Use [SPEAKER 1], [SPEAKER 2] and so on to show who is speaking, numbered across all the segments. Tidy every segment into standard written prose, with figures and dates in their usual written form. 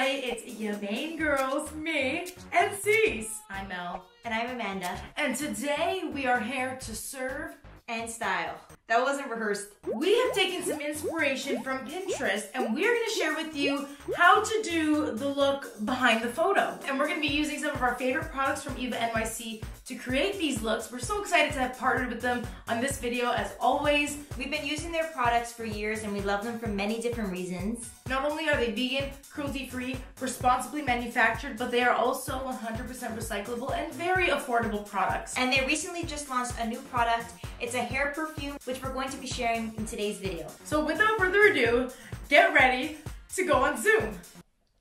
[SPEAKER 1] everybody, it's your main girls, me and Cease. I'm Mel.
[SPEAKER 2] And I'm Amanda.
[SPEAKER 1] And today we are here to serve
[SPEAKER 2] and style. That wasn't rehearsed.
[SPEAKER 1] We have taken some inspiration from Pinterest and we're going to share with you how to do the look behind the photo. And we're going to be using some of our favorite products from Eva NYC to create these looks. We're so excited to have partnered with them on this video as always.
[SPEAKER 2] We've been using their products for years and we love them for many different reasons.
[SPEAKER 1] Not only are they vegan, cruelty-free, responsibly manufactured, but they are also 100% recyclable and very affordable products.
[SPEAKER 2] And they recently just launched a new product. It's a hair perfume, which we're going to be sharing in today's video.
[SPEAKER 1] So without further ado, get ready to go on Zoom.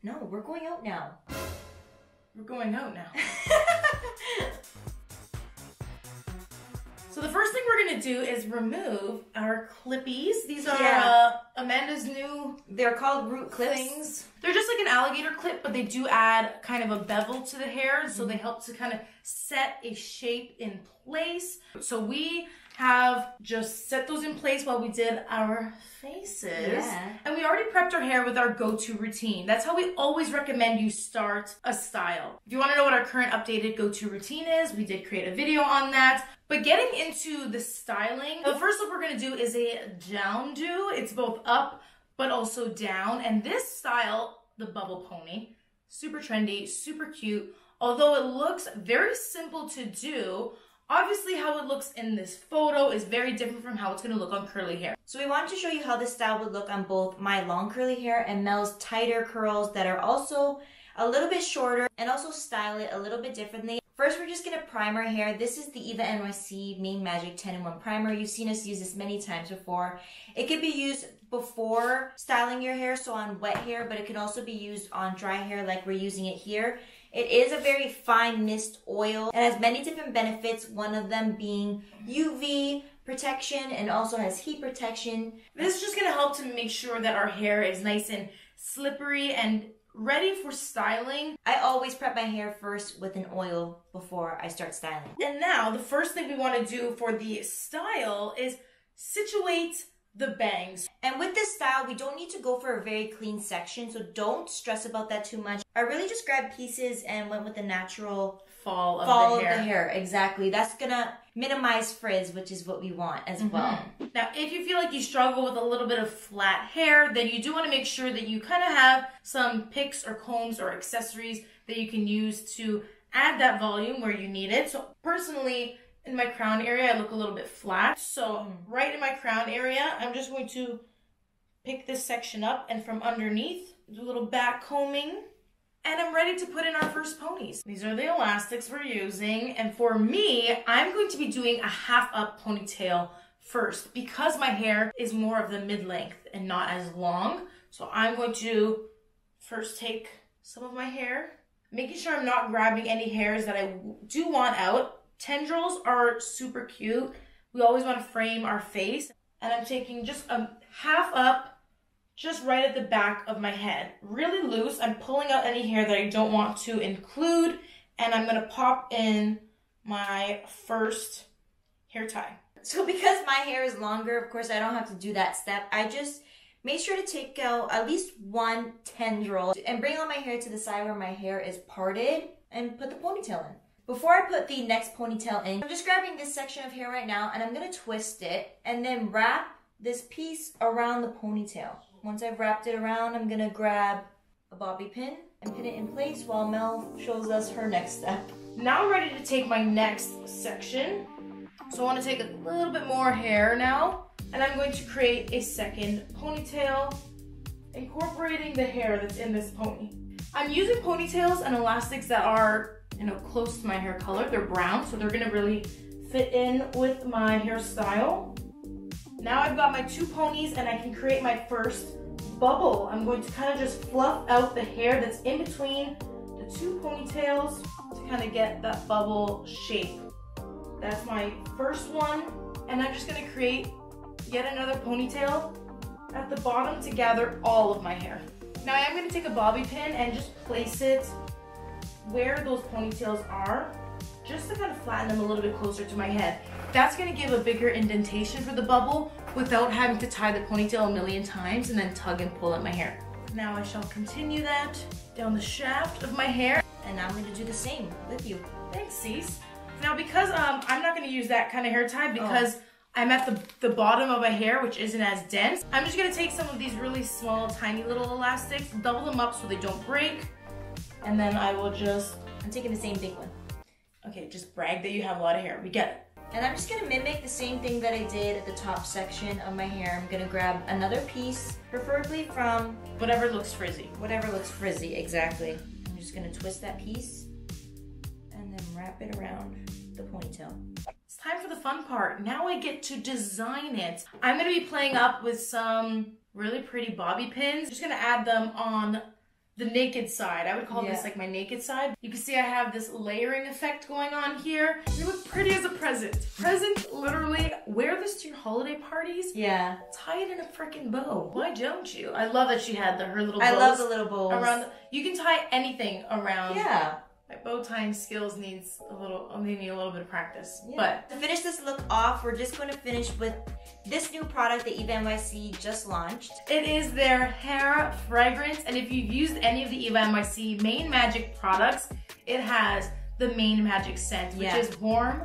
[SPEAKER 2] No, we're going out now.
[SPEAKER 1] We're going out now. So the first thing we're gonna do is remove our clippies. These are Amanda's new
[SPEAKER 2] They're called root clips.
[SPEAKER 1] Things. They're just like an alligator clip, but they do add kind of a bevel to the hair, so they help to kind of set a shape in place. So we have just set those in place while we did our faces.
[SPEAKER 2] Yeah.
[SPEAKER 1] And we already prepped our hair with our go-to routine. That's how we always recommend you start a style. If you want to know what our current updated go-to routine is, we did create a video on that. But getting into the styling, the first look we're going to do is a down do. It's both up but also down. And this style, the bubble pony, super trendy, super cute. Although it looks very simple to do, obviously how it looks in this photo is very different from how it's going to look on curly hair.
[SPEAKER 2] So we wanted to show you how this style would look on both my long curly hair and Mel's tighter curls that are also a little bit shorter, and also style it a little bit differently. First, we're just going to prime our hair. This is the Eva NYC Main Magic 10-in-1 Primer. You've seen us use this many times before. It could be used before styling your hair, so on wet hair, but it can also be used on dry hair like we're using it here. It is a very fine mist oil. It has many different benefits, one of them being UV protection and also has heat protection.
[SPEAKER 1] This is just going to help to make sure that our hair is nice and slippery and ready for styling.
[SPEAKER 2] I always prep my hair first with an oil before I start styling.
[SPEAKER 1] And now the first thing we want to do for the style is situate the bangs.
[SPEAKER 2] And with this style, we don't need to go for a very clean section, so don't stress about that too much. I really just grabbed pieces and went with the natural
[SPEAKER 1] fall of the hair.
[SPEAKER 2] Exactly. That's gonna minimize frizz, which is what we want as well.
[SPEAKER 1] Now, if you feel like you struggle with a little bit of flat hair, then you do want to make sure that you kind of have some picks or combs or accessories that you can use to add that volume where you need it. So personally, in my crown area, I look a little bit flat. So right in my crown area, I'm just going to pick this section up and from underneath, do a little back combing. And I'm ready to put in our first ponies. These are the elastics we're using. And for me, I'm going to be doing a half up ponytail first because my hair is more of the mid-length and not as long. So I'm going to first take some of my hair, making sure I'm not grabbing any hairs that I do want out. Tendrils are super cute. We always want to frame our face. And I'm taking just a half up, just right at the back of my head. Really loose. I'm pulling out any hair that I don't want to include. And I'm going to pop in my first hair tie.
[SPEAKER 2] So because my hair is longer, of course, I don't have to do that step. I just made sure to take out at least one tendril and bring all my hair to the side where my hair is parted and put the ponytail in. Before I put the next ponytail in, I'm just grabbing this section of hair right now and I'm going to twist it and then wrap this piece around the ponytail. Once I've wrapped it around, I'm going to grab a bobby pin and pin it in place while Mel shows us her next step.
[SPEAKER 1] Now I'm ready to take my next section. So I want to take a little bit more hair now and I'm going to create a second ponytail, incorporating the hair that's in this pony. I'm using ponytails and elastics that are close to my hair color. They're brown, so they're gonna really fit in with my hairstyle. Now I've got my two ponies and I can create my first bubble. I'm going to kind of just fluff out the hair that's in between the two ponytails to kind of get that bubble shape. That's my first one. And I'm just gonna create yet another ponytail at the bottom to gather all of my hair. Now I am gonna take a bobby pin and just place it where those ponytails are, just to kind of flatten them a little bit closer to my head. That's gonna give a bigger indentation for the bubble without having to tie the ponytail a million times and then tug and pull at my hair. Now I shall continue that down the shaft of my hair.
[SPEAKER 2] And I'm going to do the same with you.
[SPEAKER 1] Thanks, Cease. Now because I'm not going to use that kind of hair tie because I'm at the bottom of my hair, which isn't as dense. I'm just going to take some of these really small, tiny little elastics, double them up so they don't break. And then I will just...
[SPEAKER 2] I'm taking the same big one.
[SPEAKER 1] Okay, just brag that you have a lot of hair. We get it.
[SPEAKER 2] And I'm just going to mimic the same thing that I did at the top section of my hair. I'm going to grab another piece, preferably from...
[SPEAKER 1] Whatever looks frizzy.
[SPEAKER 2] Whatever looks frizzy, exactly. I'm just going to twist that piece and then wrap it around the ponytail.
[SPEAKER 1] It's time for the fun part. Now I get to design it. I'm going to be playing up with some really pretty bobby pins. I'm just going to add them on the naked side. I would call this like my naked side. You can see I have this layering effect going on here. You look pretty as a present. Present, literally. Wear this to your holiday parties.
[SPEAKER 2] Yeah.
[SPEAKER 1] Tie it in a freaking bow. Why don't you? I love that she had her little bows.
[SPEAKER 2] I love the little bows.
[SPEAKER 1] Around you can tie anything around.
[SPEAKER 2] Yeah.
[SPEAKER 1] My bow tying skills needs a little bit of practice.
[SPEAKER 2] Yeah.
[SPEAKER 1] But
[SPEAKER 2] to finish this look off, we're just going to finish with this new product that Eva NYC just launched.
[SPEAKER 1] It is their hair fragrance, and if you've used any of the Eva NYC Main Magic products, it has the Main Magic scent, which is warm,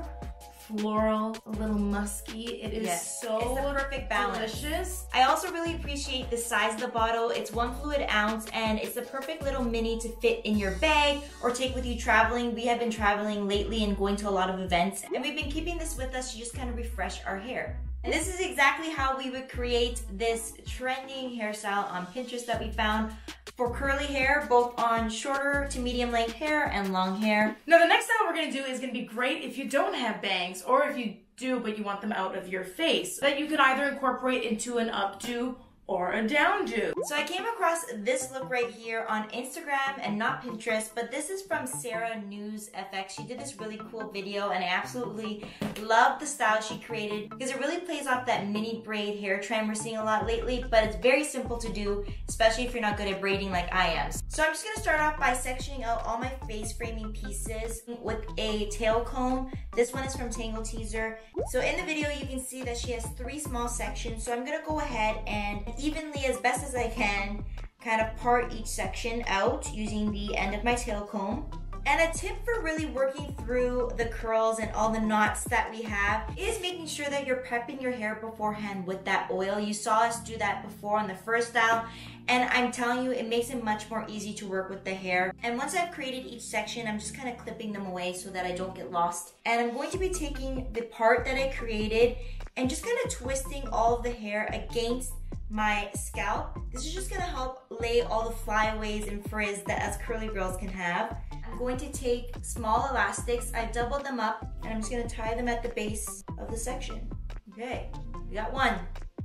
[SPEAKER 1] floral, a little musky. It is so
[SPEAKER 2] it's the perfect balance.
[SPEAKER 1] Delicious.
[SPEAKER 2] I also really appreciate the size of the bottle. It's 1 fluid ounce and it's the perfect little mini to fit in your bag or take with you traveling. We have been traveling lately and going to a lot of events, and we've been keeping this with us to just kind of refresh our hair. And this is exactly how we would create this trending hairstyle on Pinterest that we found for curly hair, both on shorter to medium length hair and long hair.
[SPEAKER 1] Now the next style we're going to do is going to be great if you don't have bangs, or if you do but you want them out of your face, that you could either incorporate into an updo or a downdo.
[SPEAKER 2] So I came across this look right here on Instagram and not Pinterest, but this is from Sarah News FX. She did this really cool video and I absolutely love the style she created because it really plays off that mini braid hair trend we're seeing a lot lately, but it's very simple to do, especially if you're not good at braiding like I am. So I'm just gonna start off by sectioning out all my face framing pieces with a tail comb. This one is from Tangle Teezer. So in the video you can see that she has 3 small sections, so I'm gonna go ahead and evenly, as best as I can, kind of part each section out using the end of my tail comb. And a tip for really working through the curls and all the knots that we have is making sure that you're prepping your hair beforehand with that oil. You saw us do that before on the first style, and I'm telling you, it makes it much more easy to work with the hair. And once I've created each section, I'm just kind of clipping them away so that I don't get lost. And I'm going to be taking the part that I created and just kind of twisting all of the hair against my scalp. This is just gonna help lay all the flyaways and frizz that us curly girls can have. I'm going to take small elastics, I've doubled them up, and I'm just gonna tie them at the base of the section. Okay, we got one.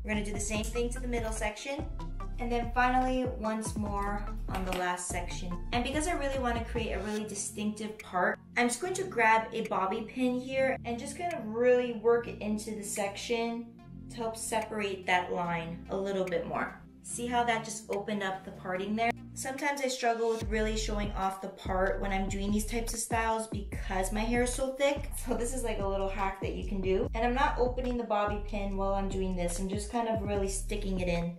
[SPEAKER 2] We're gonna do the same thing to the middle section, and then finally once more on the last section. And because I really want to create a really distinctive part, I'm just going to grab a bobby pin here and just kind of really work it into the section to help separate that line a little bit more. See how that just opened up the parting there? Sometimes I struggle with really showing off the part when I'm doing these types of styles because my hair is so thick. So this is like a little hack that you can do. And I'm not opening the bobby pin while I'm doing this. I'm just kind of really sticking it in.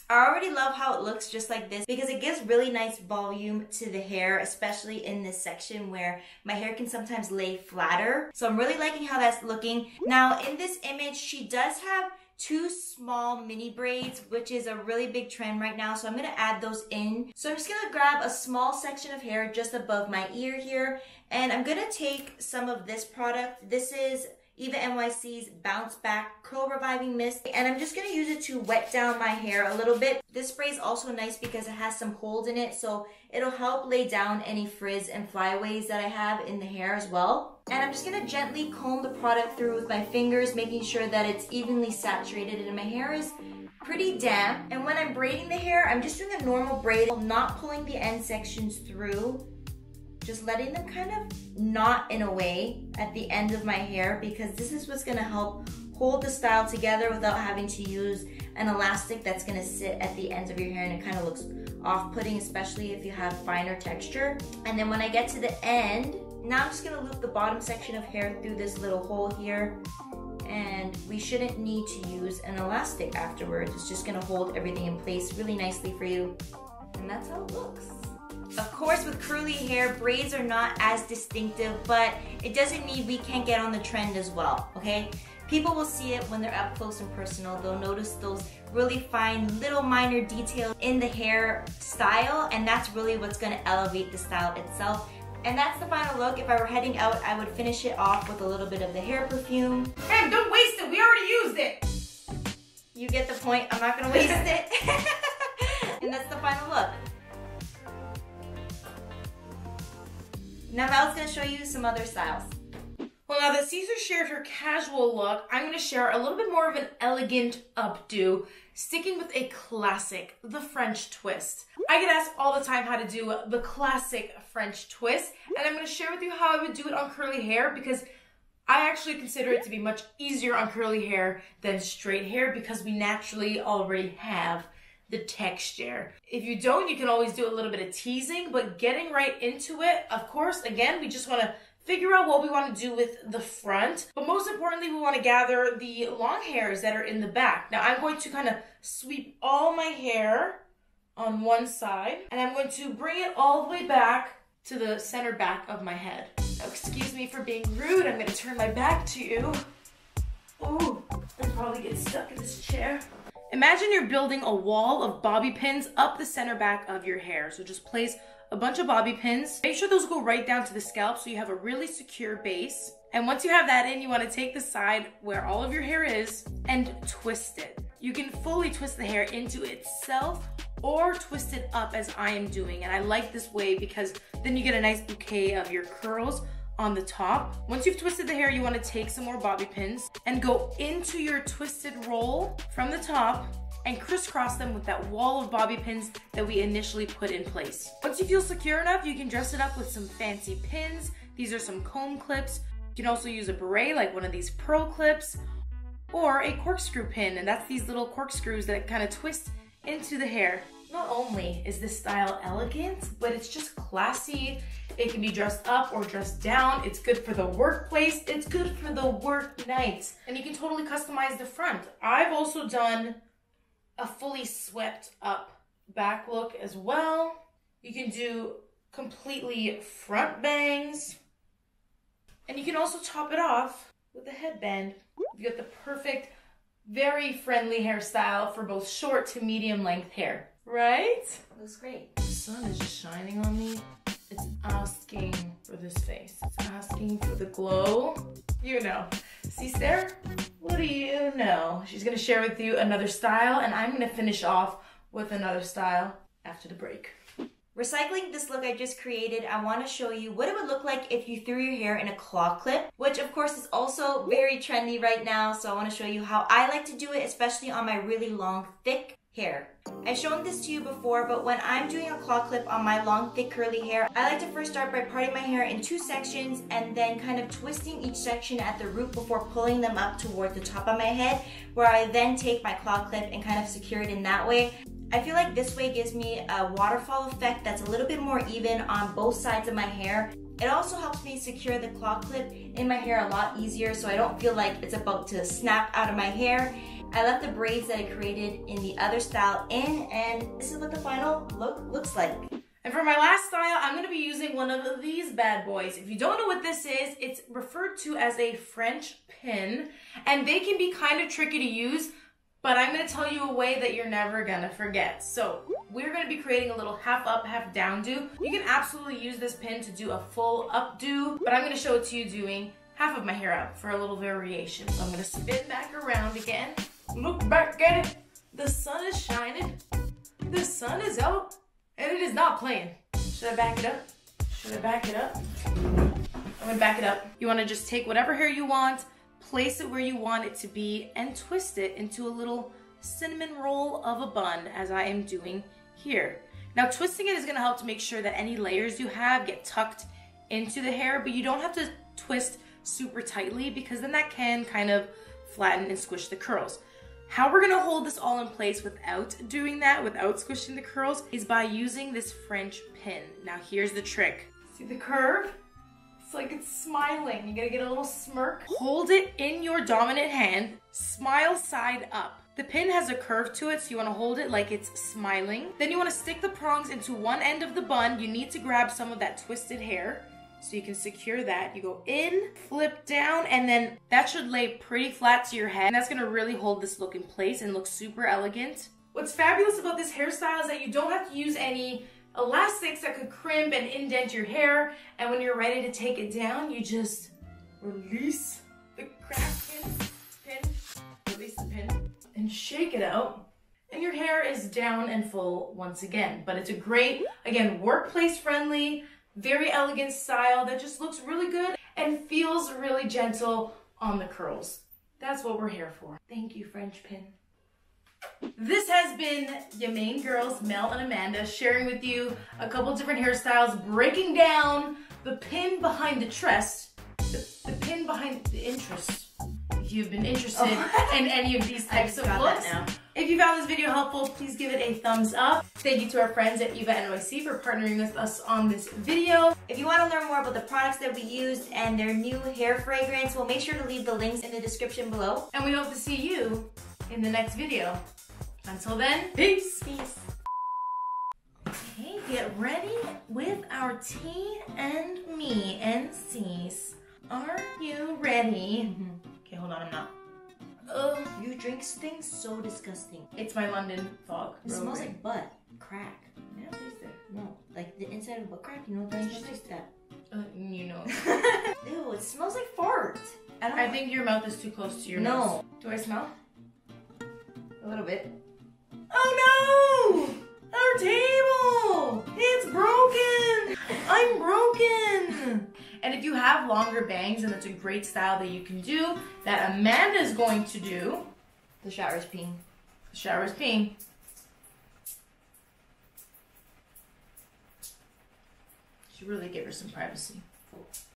[SPEAKER 2] I already love how it looks just like this because it gives really nice volume to the hair, especially in this section where my hair can sometimes lay flatter. So I'm really liking how that's looking. Now in this image, she does have 2 small mini braids, which is a really big trend right now. So I'm gonna add those in. So I'm just gonna grab a small section of hair just above my ear here. And I'm gonna take some of this product. This is Eva NYC's Bounce Back Curl Reviving Mist, and I'm just going to use it to wet down my hair a little bit. This spray is also nice because it has some holes in it, so it'll help lay down any frizz and flyaways that I have in the hair as well. And I'm just going to gently comb the product through with my fingers, making sure that it's evenly saturated, and my hair is pretty damp. And when I'm braiding the hair, I'm just doing a normal braid, not pulling the end sections through. Just letting them kind of knot in a way at the end of my hair, because this is what's gonna help hold the style together without having to use an elastic that's gonna sit at the ends of your hair, and it kind of looks off-putting, especially if you have finer texture. And then when I get to the end, now I'm just gonna loop the bottom section of hair through this little hole here, and we shouldn't need to use an elastic afterwards. It's just gonna hold everything in place really nicely for you. that's how it looks. Of course, with curly hair, braids are not as distinctive, but it doesn't mean we can't get on the trend as well, okay? People will see it when they're up close and personal. They'll notice those really fine little minor details in the hair style, and that's really what's gonna elevate the style itself. And that's the final look. If I were heading out, I would finish it off with a little bit of the hair perfume.
[SPEAKER 1] Hey, don't waste it, we already used it!
[SPEAKER 2] You get the point, I'm not gonna waste it. And that's the final look. Now Mel's gonna show you some other styles.
[SPEAKER 1] Well, now that Teezer shared her casual look, I'm going to share a little bit more of an elegant updo, sticking with a classic, the French twist. I get asked all the time how to do the classic French twist, and I'm going to share with you how I would do it on curly hair because I actually consider it to be much easier on curly hair than straight hair because we naturally already have the texture. If you don't, you can always do a little bit of teasing, but getting right into it, of course, again, we just want to figure out what we want to do with the front, but most importantly, we want to gather the long hairs that are in the back. Now I'm going to kind of sweep all my hair on one side, and I'm going to bring it all the way back to the center back of my head. Now, excuse me for being rude, I'm going to turn my back to you. Ooh, I'll probably get stuck in this chair. Imagine you're building a wall of bobby pins up the center back of your hair. So just place a bunch of bobby pins. Make sure those go right down to the scalp so you have a really secure base. And once you have that in, you want to take the side where all of your hair is and twist it. You can fully twist the hair into itself or twist it up as I am doing. And I like this way because then you get a nice bouquet of your curls on the top. Once you've twisted the hair, you want to take some more bobby pins and go into your twisted roll from the top and crisscross them with that wall of bobby pins that we initially put in place. Once you feel secure enough, you can dress it up with some fancy pins. These are some comb clips. You can also use a beret like one of these pearl clips or a corkscrew pin, and that's these little corkscrews that kind of twist into the hair. Not only is this style elegant, but it's just classy. It can be dressed up or dressed down. It's good for the workplace. It's good for the work night. And you can totally customize the front. I've also done a fully swept up back look as well. You can do completely front bangs. And you can also top it off with a headband. You get the perfect, very friendly hairstyle for both short to medium length hair. Right?
[SPEAKER 2] Looks great.
[SPEAKER 1] The sun is just shining on me. It's asking for this face. It's asking for the glow. You know. See, Sarah? What do you know? She's gonna share with you another style, and I'm gonna finish off with another style after the break.
[SPEAKER 2] Recycling this look I just created, I want to show you what it would look like if you threw your hair in a claw clip, which of course is also very trendy right now. So I want to show you how I like to do it, especially on my really long, thick hair. I've shown this to you before, but when I'm doing a claw clip on my long, thick, curly hair, I like to first start by parting my hair in two sections and then kind of twisting each section at the root before pulling them up toward the top of my head, where I then take my claw clip and kind of secure it in that way. I feel like this way gives me a waterfall effect that's a little bit more even on both sides of my hair. It also helps me secure the claw clip in my hair a lot easier so I don't feel like it's about to snap out of my hair. I left the braids that I created in the other style in, and this is what the final look looks like.
[SPEAKER 1] And for my last style, I'm going to be using one of these bad boys. If you don't know what this is, it's referred to as a French pin, and they can be kind of tricky to use, but I'm going to tell you a way that you're never going to forget. So we're going to be creating a little half up, half down do. You can absolutely use this pin to do a full updo, but I'm going to show it to you doing half of my hair up for a little variation. So I'm going to spin back around again. Look back at it. The sun is shining. The sun is out. And it is not playing. Should I back it up? Should I back it up? I'm going to back it up. You want to just take whatever hair you want, place it where you want it to be, and twist it into a little cinnamon roll of a bun, as I am doing here. Now, twisting it is going to help to make sure that any layers you have get tucked into the hair, but you don't have to twist super tightly because then that can kind of flatten and squish the curls. How we're going to hold this all in place without doing that, without squishing the curls, is by using this French pin. Now, here's the trick. See the curve? It's like it's smiling. You gotta get a little smirk. Hold it in your dominant hand, smile side up. The pin has a curve to it, so you want to hold it like it's smiling. Then you want to stick the prongs into one end of the bun. You need to grab some of that twisted hair so you can secure that. You go in, flip down, and then that should lay pretty flat to your head. And that's going to really hold this look in place and look super elegant. What's fabulous about this hairstyle is that you don't have to use any elastics that could crimp and indent your hair. And when you're ready to take it down, you just release the crack pin, release the pin, and shake it out. And your hair is down and full once again. But it's a great, again, workplace friendly, very elegant style that just looks really good and feels really gentle on the curls. That's what we're here for. Thank you, French pin. This has been your main girls, Mel and Amanda, sharing with you a couple different hairstyles, breaking down the pin behind the tress, the pin behind the interest. If you've been interested in any of these types of looks. If you found this video helpful, please give it a thumbs up. Thank you to our friends at Eva NYC for partnering with us on this video.
[SPEAKER 2] If you want to learn more about the products that we used and their new hair fragrance, we'll make sure to leave the links in the description below.
[SPEAKER 1] And we hope to see you in the next video. Until then, peace!
[SPEAKER 2] Peace.
[SPEAKER 1] Okay, get ready with our T and me and C's. Are you ready? Okay, hold on, I'm not.
[SPEAKER 2] You drink things so disgusting.
[SPEAKER 1] It's my London fog.
[SPEAKER 2] It smells like butt crack.
[SPEAKER 1] Yeah, taste it.
[SPEAKER 2] No, like the inside of butt crack, you know, that's just like that.
[SPEAKER 1] You know.
[SPEAKER 2] Ew, it smells like fart.
[SPEAKER 1] I think your mouth is too close to your nose. Do I smell?
[SPEAKER 2] A little bit.
[SPEAKER 1] Oh no! Our table! It's broken! I'm broken! And if you have longer bangs, and it's a great style that you can do, that Amanda's going to do.
[SPEAKER 2] The shower's peeing.
[SPEAKER 1] The shower's peeing. Should really give her some privacy.